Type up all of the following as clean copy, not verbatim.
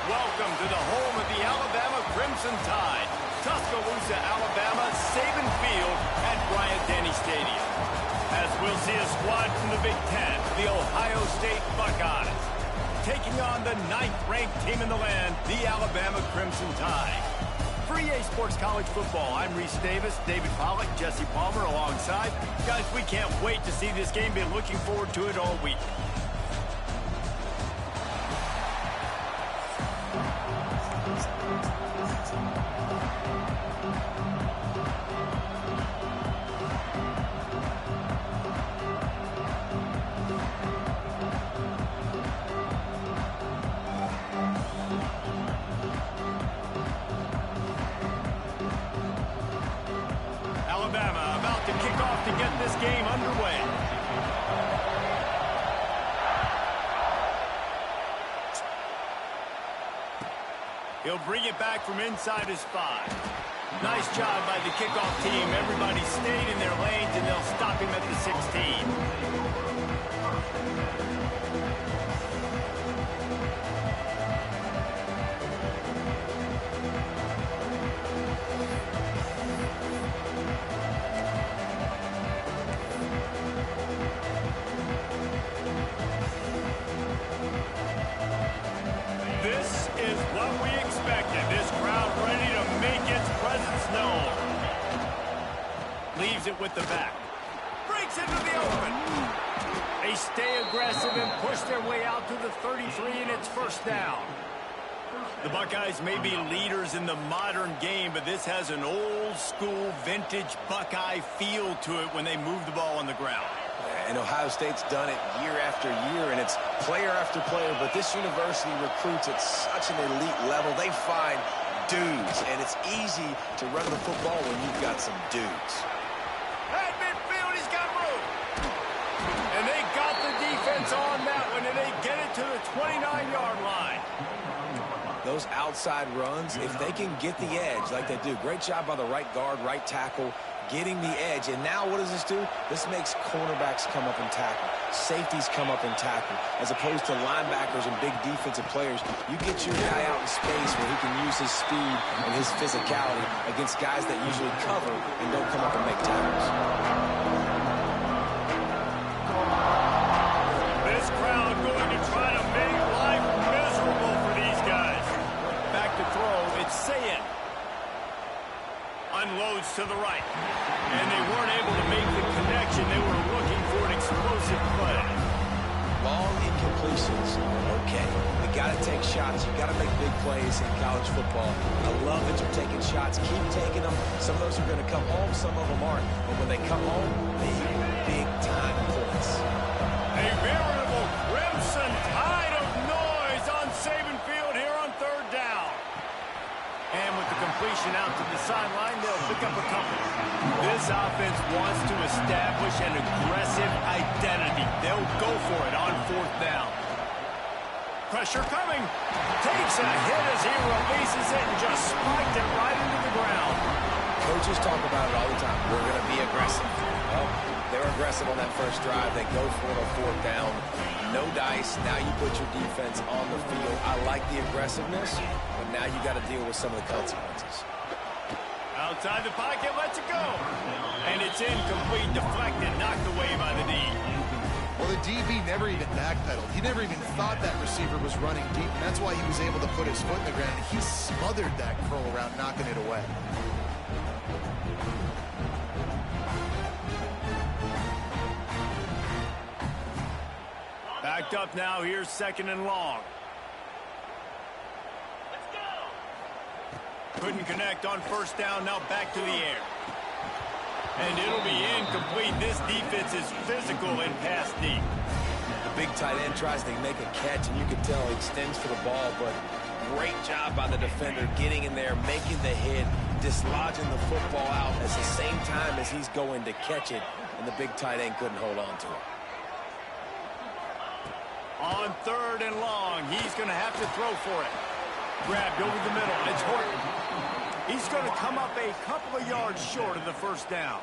Welcome to the home of the Alabama Crimson Tide. Tuscaloosa, Alabama, Saban Field at Bryant-Denny Stadium. As we'll see a squad from the Big Ten, the Ohio State Buckeyes, taking on the 9th-ranked team in the land, the Alabama Crimson Tide. For EA Sports College Football, I'm Reese Davis, David Pollack, Jesse Palmer alongside. Guys, we can't wait to see this game. Been looking forward to it all week. Alabama about to kick off to get this game underway. He'll bring it back from inside his 5. Nice job by the kickoff team. Everybody stayed in their lanes, and they'll stop him at the 16. This is what we expected. This crowd ready to make its presence known. Leaves it with the back. Breaks into the open. They stay aggressive and push their way out to the 33, and it's first down. The Buckeyes may be leaders in the modern game, but this has an old-school, vintage Buckeye feel to it when they move the ball on the ground. And Ohio State's done it year after year, and it's player after player, but this university recruits at such an elite level. They find dudes, and it's easy to run the football when you've got some dudes. At midfield, he's got room. And they got the defense on that one, and they get it to the 29-yard line. Those outside runs, if they can get the edge like they do, great job by the right guard, right tackle, getting the edge. And now what does this do? This makes cornerbacks come up and tackle. Safeties come up and tackle. As opposed to linebackers and big defensive players, you get your guy out in space where he can use his speed and his physicality against guys that usually cover and don't come up and make tackles. This crowd going to try to make life miserable for these guys. Back to throw, it's Ncaa. Unloads to the right. And they weren't able to make the connection. They were looking for an explosive play. Long incompletions, okay. You got to take shots. You got to make big plays in college football. I love that you're taking shots. Keep taking them. Some of those are going to come home. Some of them aren't. But when they come home, they hit big-time points. A veritable crimson tide of noise on Saban Field here on 3rd down. And with the completion out to the sideline, they'll pick up a couple. This offense wants to establish an aggressive identity. They'll go for it on 4th down. Pressure coming. Takes a hit as he releases it and just spiked it right into the ground. Coaches talk about it all the time. We're going to be aggressive. Well, they're aggressive on that first drive. They go for it on 4th down. No dice. Now you put your defense on the field. I like the aggressiveness, but now you got to deal with some of the consequences. Outside the pocket, lets it go. And it's incomplete, deflected, knocked away by the D. Well, the DB never even backpedaled. He never even thought that receiver was running deep, and that's why he was able to put his foot in the ground. He smothered that curl around, knocking it away. Backed up now, here's 2nd and long. Couldn't connect on 1st down, now back to the air. And it'll be incomplete. This defense is physical and pass deep. The big tight end tries to make a catch, and you can tell he extends for the ball, but great job by the defender getting in there, making the hit, dislodging the football out at the same time as he's going to catch it, and the big tight end couldn't hold on to it. On 3rd and long, he's going to have to throw for it. Grabbed over the middle. It's Horton. He's going to come up a couple of yards short of the 1st down.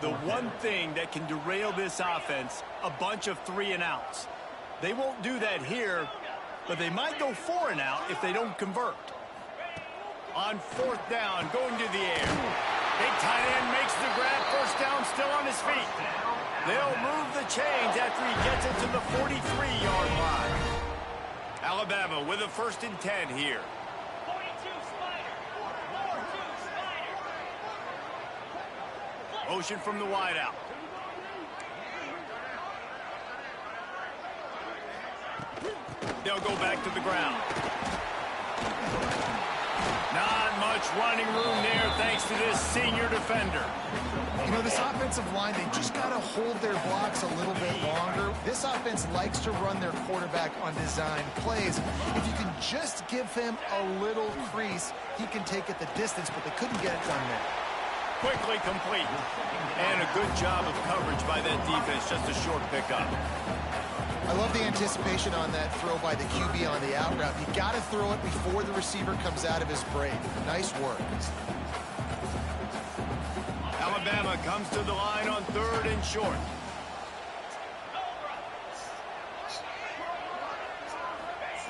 The one thing that can derail this offense, a bunch of 3-and-outs. They won't do that here, but they might go 4 and out if they don't convert. On 4th down, going to the air. Big tight end makes the grab. First down, still on his feet. They'll move the chains after he gets it to the 43-yard line. Alabama with a 1st and 10 here. Motion from the wideout. They'll go back to the ground. Not much running room there thanks to this senior defender. You know, this offensive line, they just got to hold their blocks a little bit longer. This offense likes to run their quarterback on design plays. If you can just give him a little crease, he can take it the distance, but they couldn't get it done there. Quickly complete. And a good job of coverage by that defense, just a short pickup. I love the anticipation on that throw by the QB on the out route. You got to throw it before the receiver comes out of his break. Nice work. Alabama comes to the line on 3rd and short.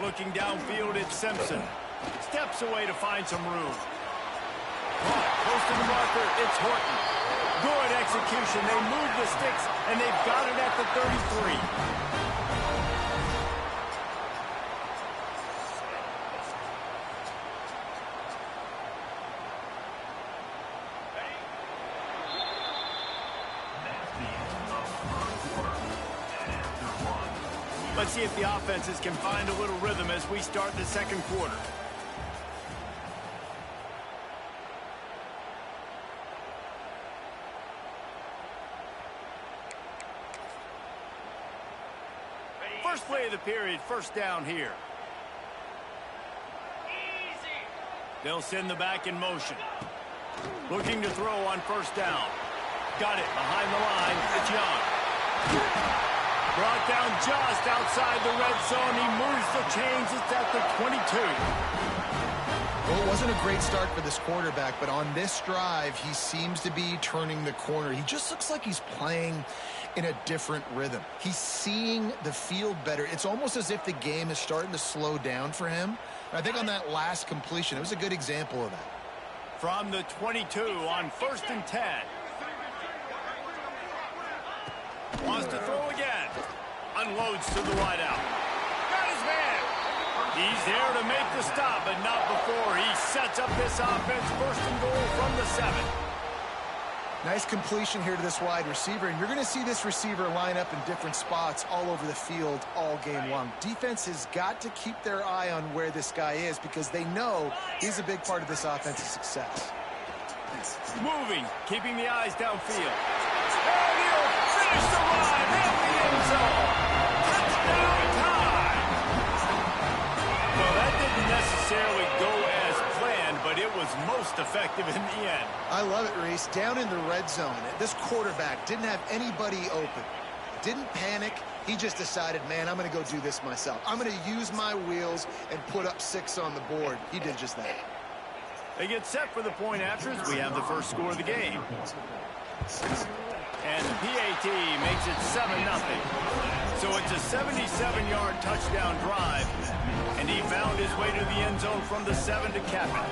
Looking downfield, it's Simpson. Steps away to find some room. Close to the marker, it's Horton. Good execution. They move the sticks, and they've got it at the 33. Let's see if the offenses can find a little rhythm as we start the 2nd quarter. First play of the period, 1st down here. They'll send the back in motion. Looking to throw on 1st down. Got it behind the line. It's Young. Brought down just outside the red zone. He moves the chains. It's at the 22. Well, it wasn't a great start for this quarterback, but on this drive, he seems to be turning the corner. He just looks like he's playing in a different rhythm. He's seeing the field better. It's almost as if the game is starting to slow down for him. And I think on that last completion, it was a good example of that. From the 22 on 1st and 10. Wants to throw again. Unloads to the wideout. Got his man. He's there to make the stop, but not before he sets up this offense. 1st and goal from the 7. Nice completion here to this wide receiver, and you're going to see this receiver line up in different spots all over the field all game long. Defense has got to keep their eye on where this guy is because they know he's a big part of this offense's success. Moving, keeping the eyes downfield. And he'll finish the ride in the end zone. Touchdown time. Well, that didn't necessarily go as planned, but it was most effective in the end. I love it, Reese. Down in the red zone, this quarterback didn't have anybody open. Didn't panic. He just decided, man, I'm going to go do this myself. I'm going to use my wheels and put up 6 on the board. He did just that. They get set for the point after as we have the first score of the game. And the PAT makes it 7-0. So it's a 77-yard touchdown drive. And he found his way to the end zone from the 7 to cap it.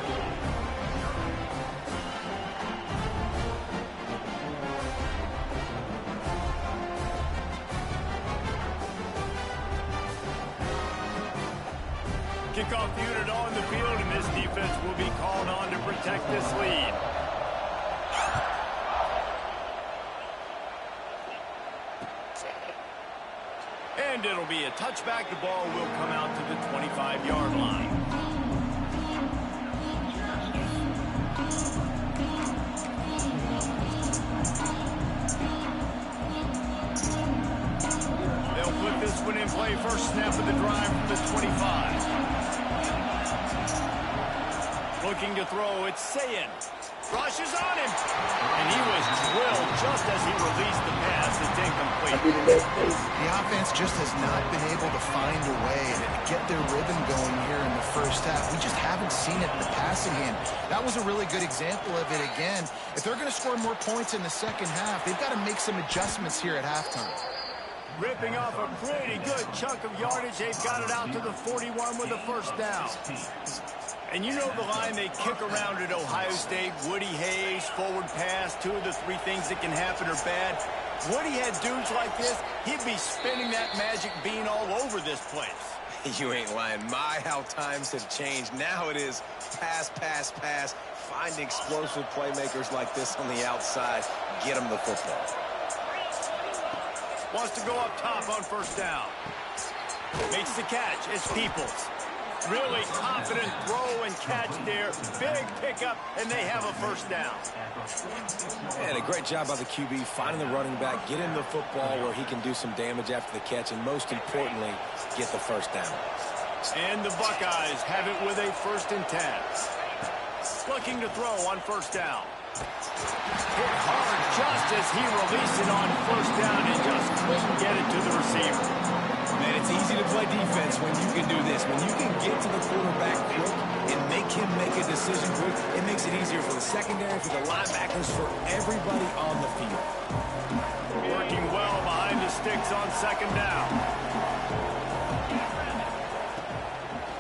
Kickoff unit on the field, and this defense will be called on to protect this lead. And it'll be a touchback. The ball will come out to the 25-yard line. They'll put this one in play. First snap of the drive from the 25. Looking to throw, it's Sayin. Rushes on him. And he was drilled just as he released the pass. It's incomplete. The offense just has not been able to find a way to get their rhythm going here in the first half. We just haven't seen it in the passing game. That was a really good example of it again. If they're going to score more points in the second half, they've got to make some adjustments here at halftime. ripping off a pretty good chunk of yardage. They've got it out to the 41 with a first down. And you know the line they kick around at Ohio State, Woody Hayes, forward pass, 2 of the 3 things that can happen are bad. Woody had dudes like this, he'd be spinning that magic bean all over this place. You ain't lying. My, how times have changed. Now it is pass, pass, pass. Find explosive playmakers like this on the outside. Get them the football. Wants to go up top on first down. Makes the catch. It's Peoples. Really confident throw and catch there. Big pickup, and they have a first down. And a great job by the QB finding the running back, get him the football where he can do some damage after the catch, and most importantly, get the first down. And the Buckeyes have it with a 1st and 10. Looking to throw on first down. Hit hard just as he released it on first down and just couldn't get it to the receiver. Man, it's easy to play defense when you can do this. When you can get to the quarterback quick and make him make a decision quick, it makes it easier for the secondary, for the linebackers, for everybody on the field. Working well behind the sticks on 2nd down.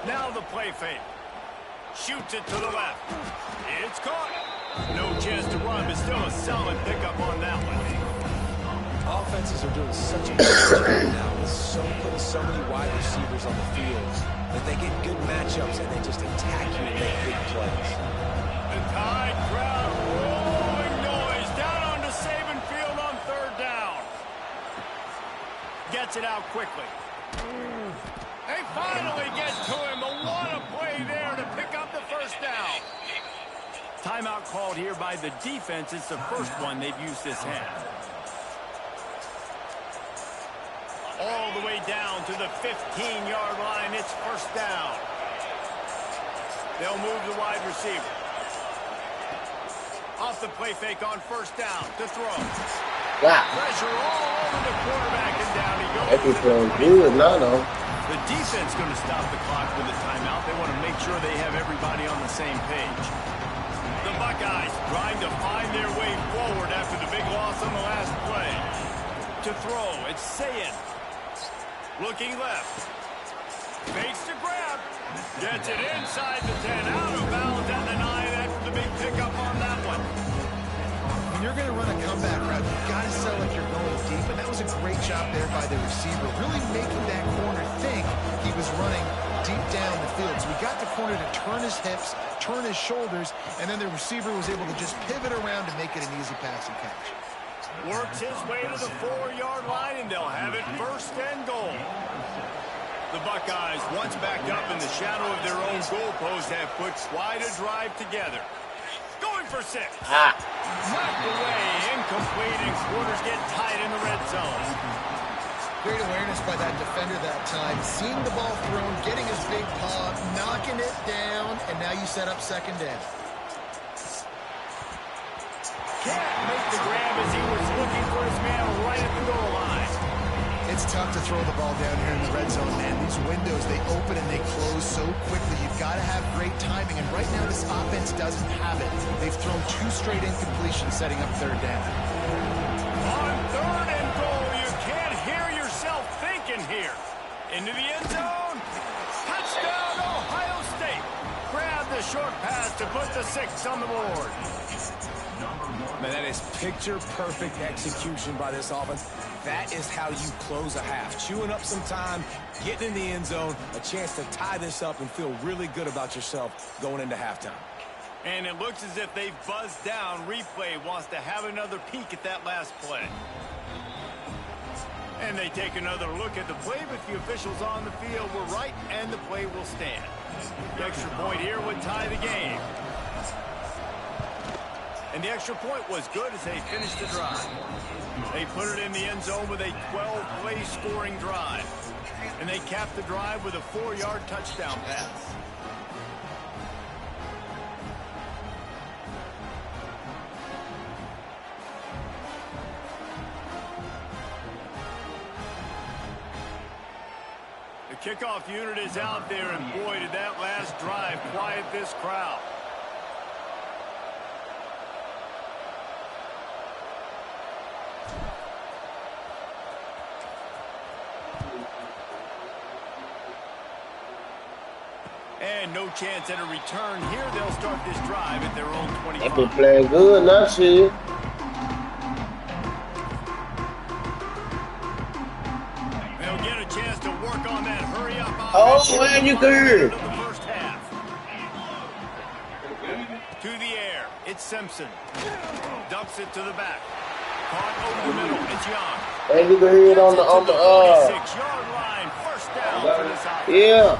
Now the play fake. Shoots it to the left. It's caught. No chance to run, but still a solid pickup on that one. Offenses are doing such a good job now with putting so many wide receivers on the field that they get good matchups and they just attack you and make big plays. The Tide crowd rolling noise down onto Saban Field on 3rd down. Gets it out quickly. They finally get to him, but what a play there to pick up the first down. Timeout called here by the defense. It's the first one they've used this half. All the way down to the 15-yard line. It's first down. They'll move the wide receiver. Off the play fake on first down to throw. Wow. Pressure all over the quarterback, and down he goes. That be feeling good now, though. The defense going to stop the clock with a timeout. They want to make sure they have everybody on the same page. The Buckeyes trying to find their way forward after the big loss on the last play. To throw, it's Sayin. Looking left. Fakes to grab. Gets it inside the 10. Out of bounds at the 9 after the big pickup on that one. When you're going to run a comeback route, you've got to sell like you're going deep, and that was a great job there by the receiver, really making that corner think he was running deep down the field. So we got the corner to turn his hips, turn his shoulders, and then the receiver was able to just pivot around to make it an easy pass and catch. Works his way to the 4-yard line, and they'll have it 1st and goal. The Buckeyes, once backed up in the shadow of their own goalpost, have put quite a drive together. Going for 6. Knocked away, incomplete, and quarters get tight in the red zone. Great awareness by that defender that time. Seeing the ball thrown, getting his big paw, knocking it down, and now you set up 2nd down. Can't make the grab as he was looking for his man right at the goal line. It's tough to throw the ball down here in the red zone, man. These windows, they open and they close so quickly. You've got to have great timing, and right now this offense doesn't have it. They've thrown 2 straight incompletions setting up 3rd down. On 3rd and goal, you can't hear yourself thinking here. Into the end zone. Touchdown, Ohio State. Grab the short pass to put the 6 on the board. Man, that is picture-perfect execution by this offense. That is how you close a half. Chewing up some time, getting in the end zone, a chance to tie this up and feel really good about yourself going into halftime. And it looks as if they've buzzed down. Replay wants to have another peek at that last play. And they take another look at the play, but the officials on the field were right, and the play will stand. The extra point here would tie the game. And the extra point was good as they finished the drive. They put it in the end zone with a 12-play scoring drive. And they capped the drive with a 4-yard touchdown pass. The kickoff unit is out there, and boy, did that last drive quiet this crowd. And no chance at a return here. They'll start this drive at their own 25. They've been playing good, not shit. They'll get a chance to work on that hurry-up offense. Oh, man, you can hear it. The first half. To the air. It's Simpson. Dumps it to the back. Caught over the middle. It's Young. And you can hear it on the 46-yard line. First down for this offense. Yeah.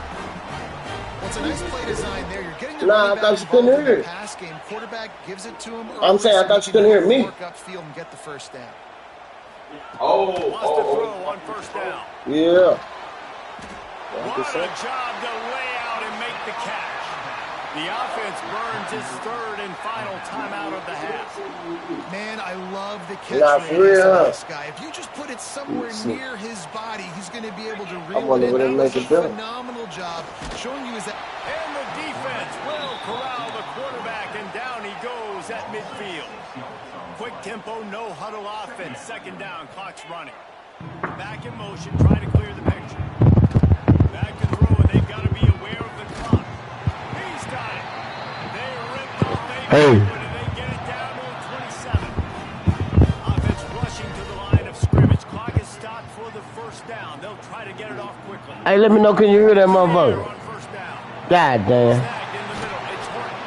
It's a nice play design there. You're getting the Nah, I thought you couldn't hear it. pass game. Quarterback gives it to him. I'm saying I thought you couldn't hear me. Work upfield and get the first down. Wants to throw on first down. Yeah. What a job to lay out and make the catch. The offense burns his third and final timeout of the half. Man, I love the catch for real, huh? this guy. If you just put it somewhere near his body, he's going to be able to I wonder reel what it it in. make That was it a better. phenomenal job showing you his... And the defense will corral the quarterback, and down he goes at midfield. Quick tempo, no huddle offense. Second down, clock's running. Back in motion, try to clear the picture. Back to throw, and they've got to be aware of the clock. He's got it. They ripped off Hey. and they get it down to 27. Offense rushing to the line of scrimmage. Clock is stopped for the first down. They'll try to get it off quickly. Hey, let me know, can you hear that motherfucker? On first down. God damn. Snagged in the middle. It's working.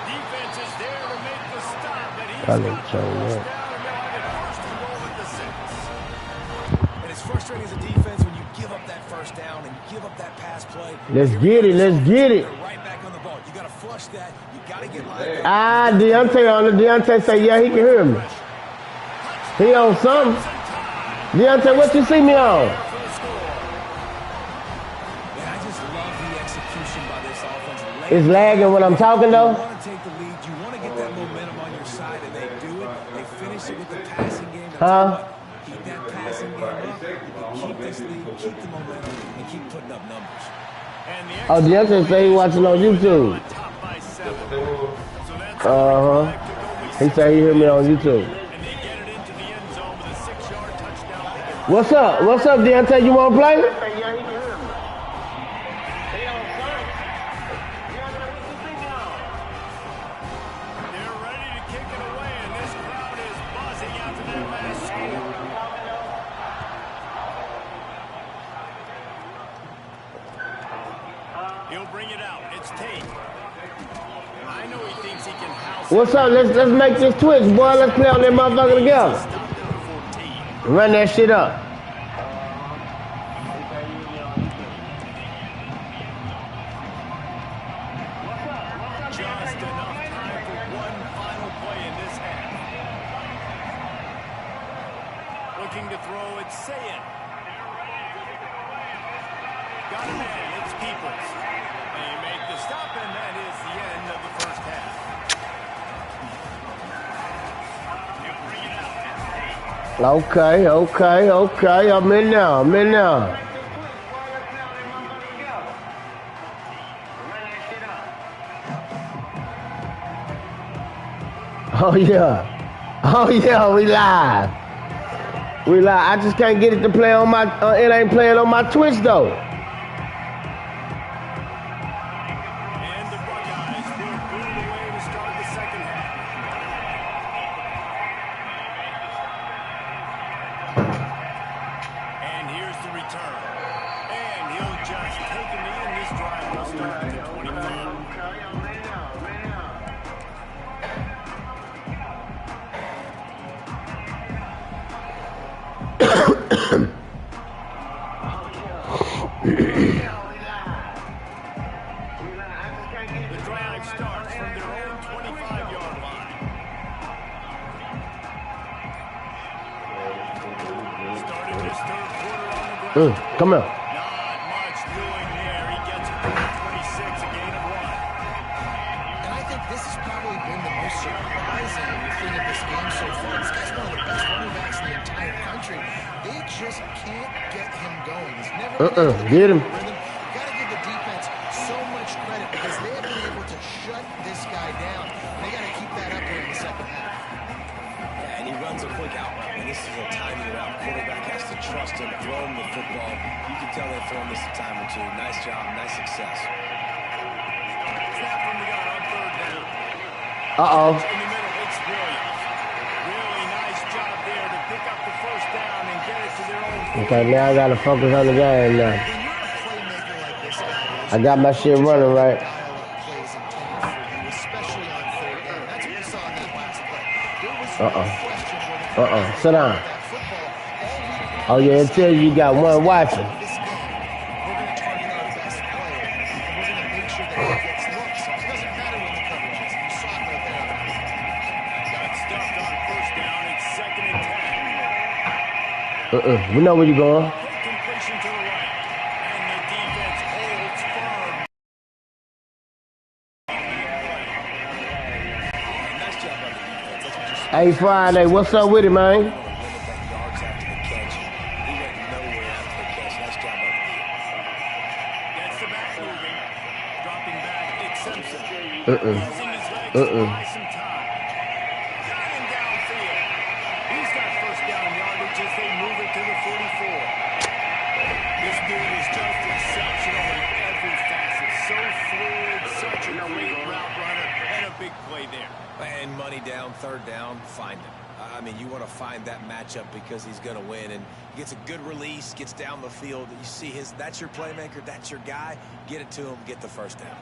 Defense is there to make the stop, but he's Probably got the so, first yeah. down, and they'll have it first and goal at the 6. And it's frustrating as a defense when you give up that first down and give up that pass play. Let's get it. Let's get it. They're right back on the ball. You got to flush that. You got to get lined up. Ah, Deontay say, yeah, he can hear me. He on something. Deontay, what you see me on? Man, I just love the execution by this offense. It's lagging when I'm talking, You though. want to take the lead. You want to get that momentum on your side, and they do it. They finish it with the passing game. And tell you what, keep that passing game up. And keep this lead, keep the momentum, and keep putting up numbers. Oh, Deontay say he watching on YouTube. Top by 7. So that's Uh-huh. He say he hear me on YouTube. and they get it into the end zone with a 6-yard touchdown. What's up? What's up, Deontay? You want to play? They're ready to kick it away, and this crowd is buzzing after that last score. He'll bring it out. It's Tate. I know he thinks he can house it. What's up? Let's make this Twitch, boy. Let's play on that motherfucker together. Stop there at 14. Run that shit up. Just enough time for one final play in this half. Looking to throw, it's Saying. Got a man, it's Peoples. They make the stop, and that is the end of the first half. He'll bring it out, it's Tate. Okay. I'm in now. Oh yeah, we live. I just can't get it to play on my, it ain't playing on my Twitch though. And the Buckeyes will boot it away to start the second half. And here's the return. And he'll just take a knee, and this drive will start at the 25. The drive starts from their own 25-yard line. Started his third quarter on the ground. Come here. Not much doing there. He gets it to 26, a gain of 1. And I think this has probably been the most surprising thing of this game so far. This guy's one of the best running backs in the entire country. They just can't get him going. He's never Get him. Got to give the defense so much credit because they have been able to shut this guy down. They got to keep that up here in the second half. Yeah, and he runs a quick out route, and this is a timing route. Quarterback has to trust him, throw him the football. You can tell they've thrown this a time or two. Nice job, nice success. Snap from the gun on third down. Uh-oh. In the middle, it's Williams. Really nice job there to pick up the first down and get it to their own. Okay, now I got to focus on the game now. When you're a playmaker like this guy is, I got my shit running right. dial up plays intended for you, especially on third down. That's what we saw in that last play. There was no question when it comes to Sit down. that football. Oh, yeah, it tells you got one watching. This game, we're going to target our best player, and we're going to make sure that he gets looks. It doesn't matter when the coverage is. You saw it right there. Got stuffed on first down. It's 2nd and 10. We know where you're going. Quick completion to the right. And the defense holds firm. Nice job by the defense. That's what you said. Hey, Friday, what's up with it, man? Limit that yards after the catch. He went nowhere after the catch. Nice job by the defense. Gets the back moving. Dropping back, it's Simpson. Using his legs to buy some time. Got him downfield. He's got first down yardage as they move it to the 44. This dude is just exceptional in every facet. So fluid, such a great route runner, and a big play there. And money down, third down, find him. I mean, you want to find that matchup because he's going to win. And he gets a good release, gets down the field. You see that's your playmaker, that's your guy. Get it to him, get the first down.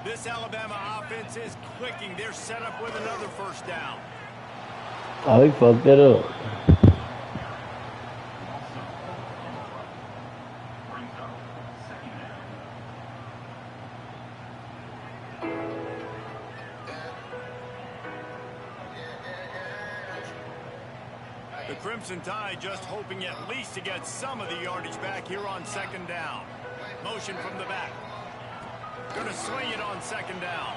This Alabama offense is clicking. They're set up with another first down. Oh, he fucked it up. The Crimson Tide just hoping at least to get some of the yardage back here on 2nd down. Motion from the back. Gonna swing it on 2nd down.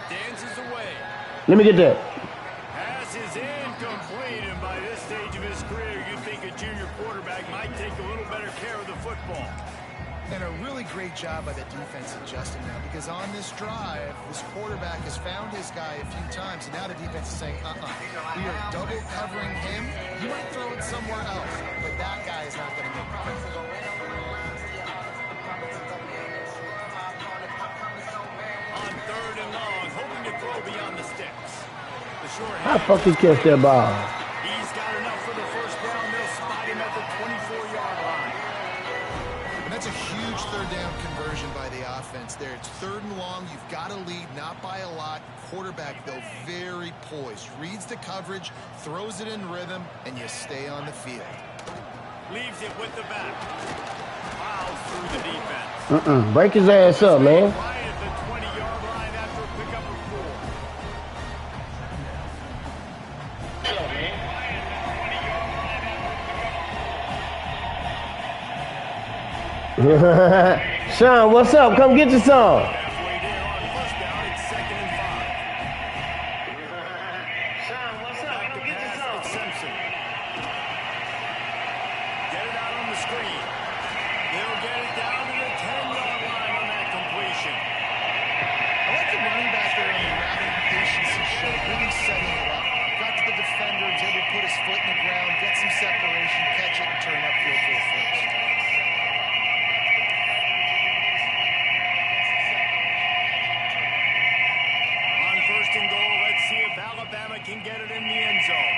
Dances away. Let me get that. Pass is incomplete, and by this stage of his career, you'd think a junior quarterback might take a little better care of the football. And a really great job by the defense adjusting now, because on this drive, this quarterback has found his guy a few times, and now the defense is saying, we are double covering him. You might throw it somewhere else, but that guy is not going to make the play. On 3rd and long, hoping to throw beyond the sticks. The short How the fuck he catch that ball? He's got enough for the first down. They'll spot him at the 24-yard line. And that's a huge third down conversion by the offense there. It's 3rd and long. You've got to lead, not by a lot. Quarterback, though, very poised. Reads the coverage, throws it in rhythm, and you stay on the field. Leaves it with the back. Fouls through the defense. Break his ass up, man. Right at the 20-yard line after a pickup of 4. Sean, what's up? Come get your song. Halfway there on first down, it's 2nd and 5. Sean, what's up? Back to pass, it's Simpson. Get it out on the screen. They'll get it down to the 10-yard line on that completion. I like the running back there on the rapid patience he showed, really setting it up. Got to the defender, was able to put his foot in the ground, get some separation, catch it, and turn upfield for a first. On 1st and goal, let's see if Alabama can get it in the end zone.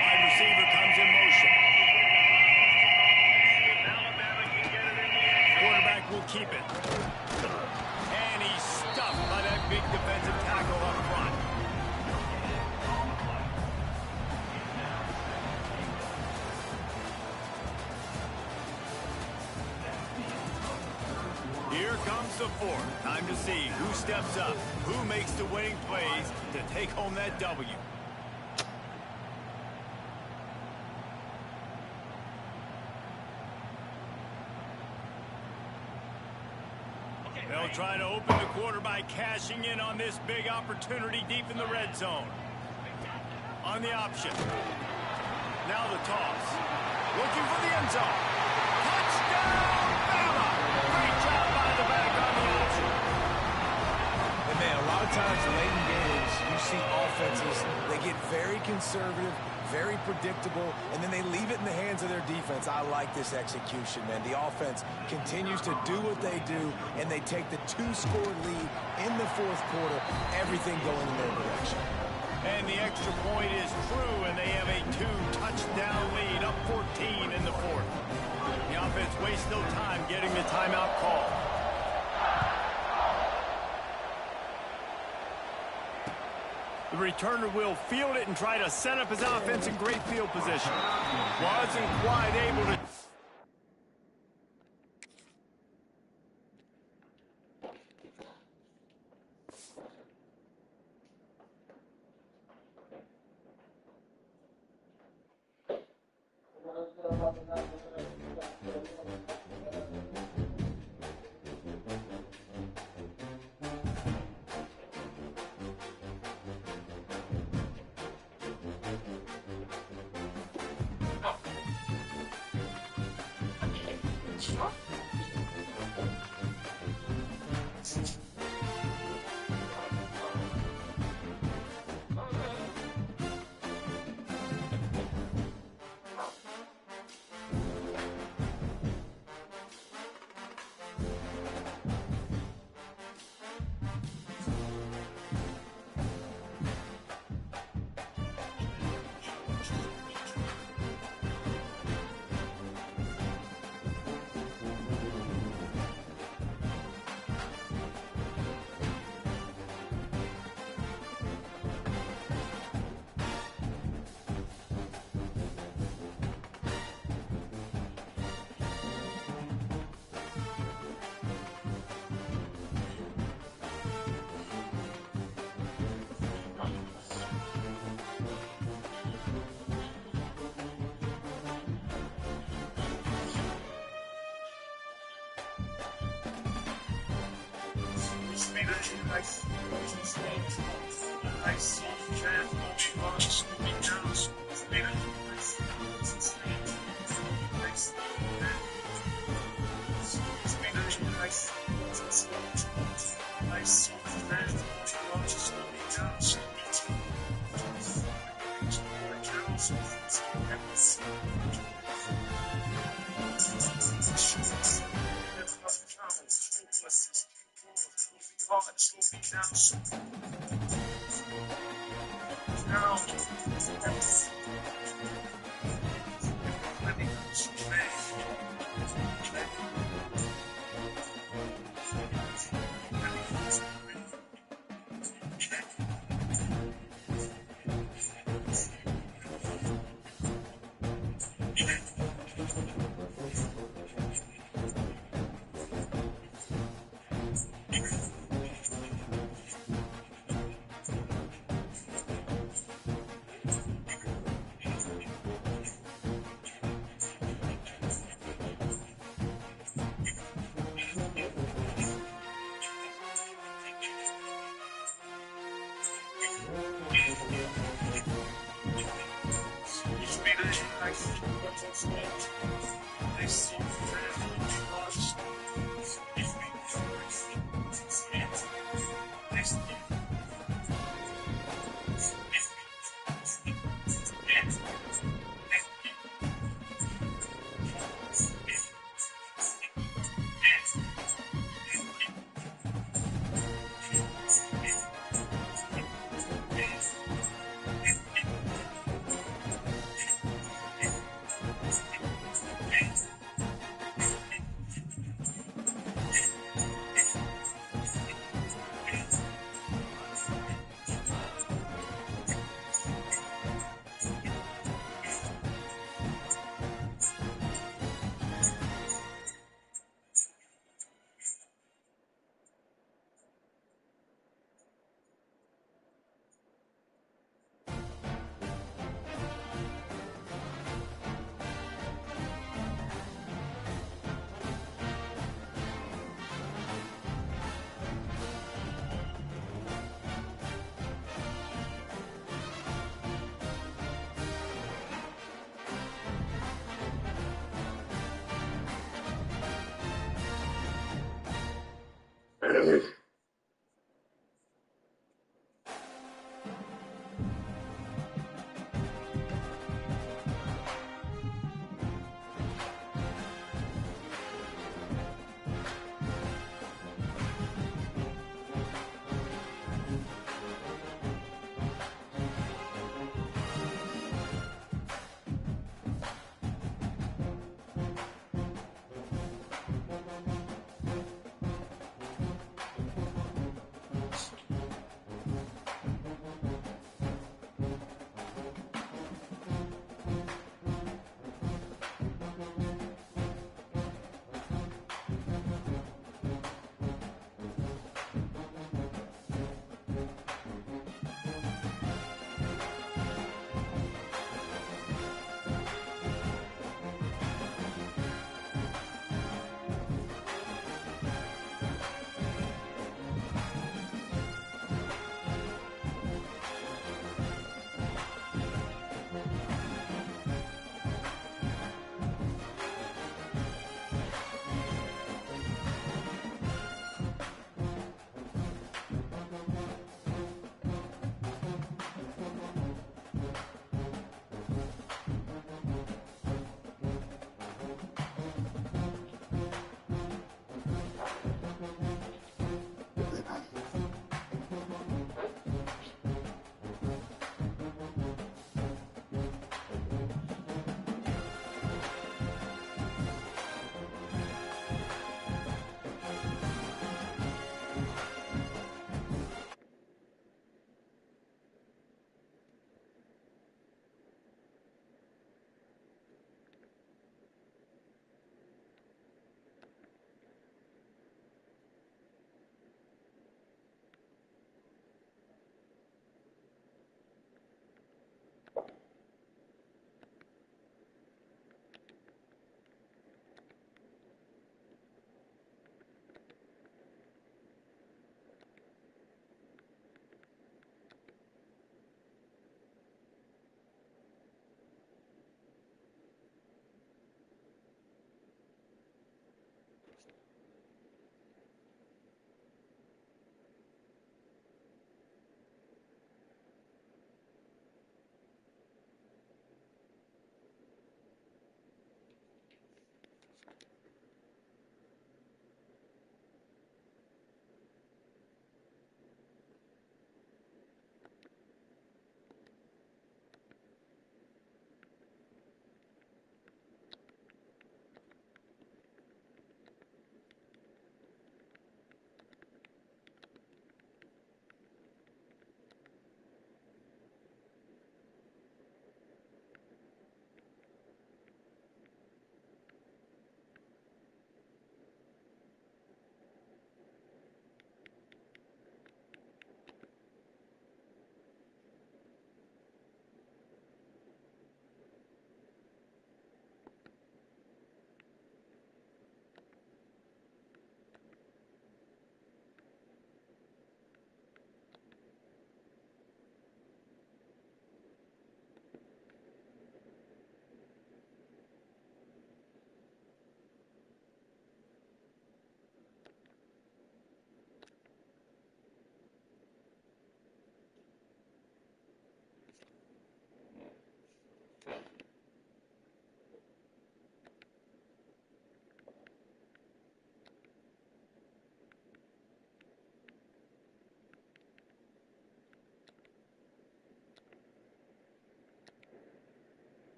Wide receiver comes in motion. Quarterback will keep it. And he's stuffed by that big defensive tackle up front. Here comes the 4th. Time to see who steps up, who makes the winning plays to take home that W. They'll try to open the quarter by cashing in on this big opportunity deep in the red zone. On the option. Now the toss. Looking for the end zone. Touchdown, Bama! Great job by the back on the option. And man, a lot of times late in games, you see offenses, they get very conservative, very predictable, and then they leave it in the hands of their defense. I like this execution, man. The offense continues to do what they do, and they take the 2-score lead in the fourth quarter, everything going in their direction. And the extra point is true, and they have a 2-touchdown lead, up 14 in the fourth. The offense wastes no time getting the timeout call. The returner will field it and try to set up his offense in great field position. Wasn't quite able to...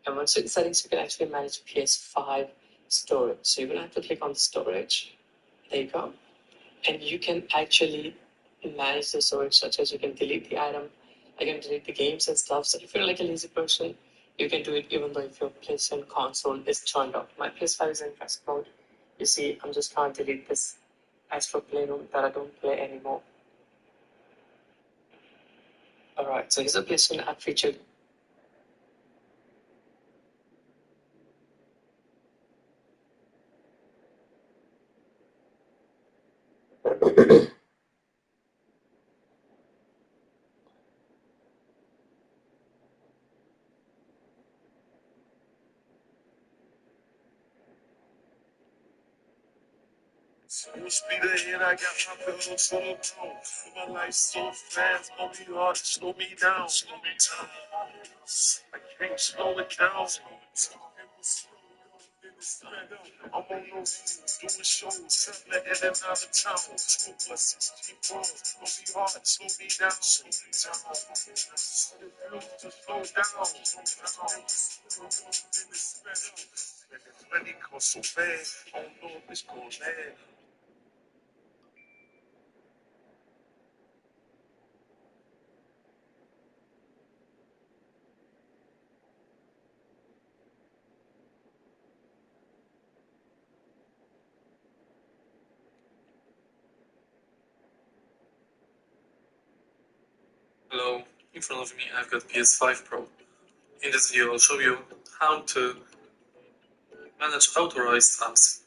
And once you're in settings, you can actually manage PS5 storage. So you're going to have to click on storage. There you go. And you can actually manage the storage, such as you can delete the item, you can delete the games and stuff. So if you're like a lazy person, you can do it even though if your PlayStation console is turned off. My PS5 is in rest mode. You see, I'm just trying to delete this Astro Playroom that I don't play anymore. Alright, so here's a PlayStation app feature. Full speed ahead, I got my pedal to the ground. My life so fast, gonna be hard to slow me down. Slow me down. I can't slow it down. I'm on the road, doing shows, traveling in and out of town. 2 plus 16 bars, gonna be hard to slow me down. Slow me down. I refuse to slow down. And it's money comes so bad, I don't know if it's gonna last. Hello, in front of me I've got PS5 Pro. In this video I'll show you how to manage authorized apps.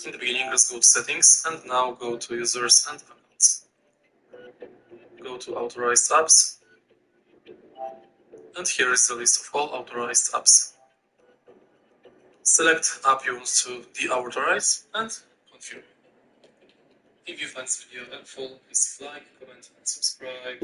In the beginning, let's go to settings and now go to users and accounts. Go to authorized apps, and here is the list of all authorized apps. Select app you want to deauthorize and confirm. If you find this video helpful, please like, comment and subscribe.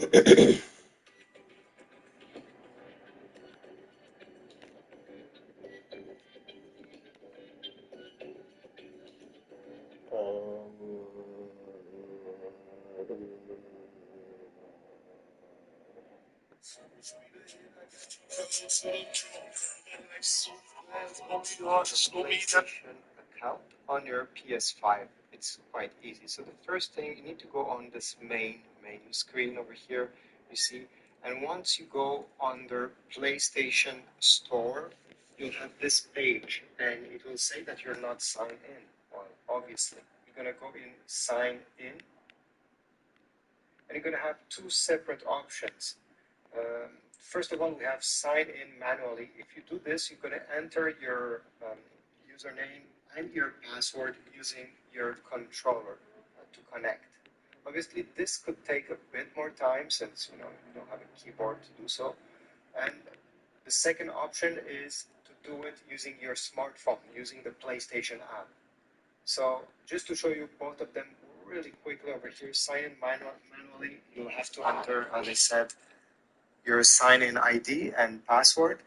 Account on your PS5. It's quite easy. So the first thing, you need to go on this main menu screen over here, you see, and once you go under PlayStation Store, you'll have this page, and it will say that you're not signed in. Well, obviously, you're gonna go in sign in, and you're gonna have two separate options. First of all, we have sign in manually. If you do this, you're going to enter your username and your password using your controller to connect. Obviously, this could take a bit more time since you don't have a keyboard to do so. And the second option is to do it using your smartphone, using the PlayStation app. So just to show you both of them really quickly over here, sign in manually, you'll have to enter, as I said, your sign-in ID and password.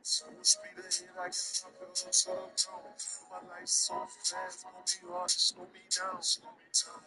Full speed ahead, I get my bills up down. My life so fast, gonna be hard to slow me down. Slow me down.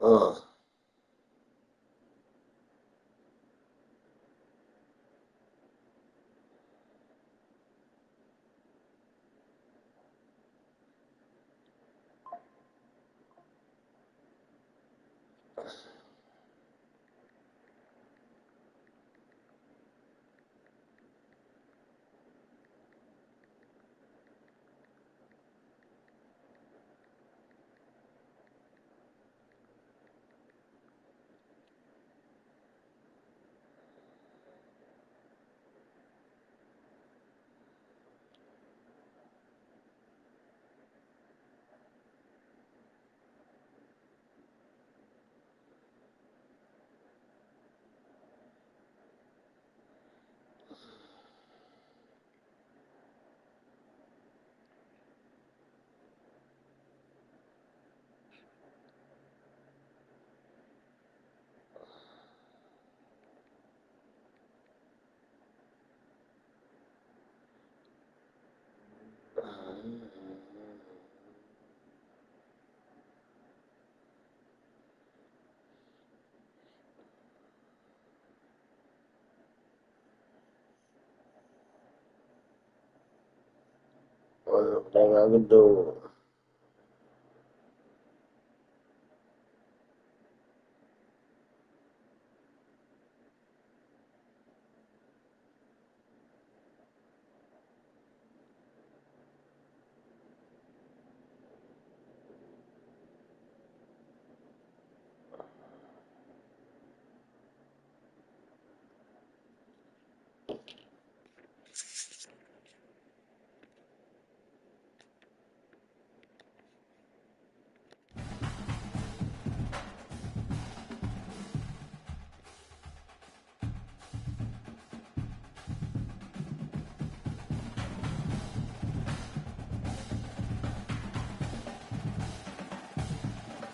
Uh. What I can do.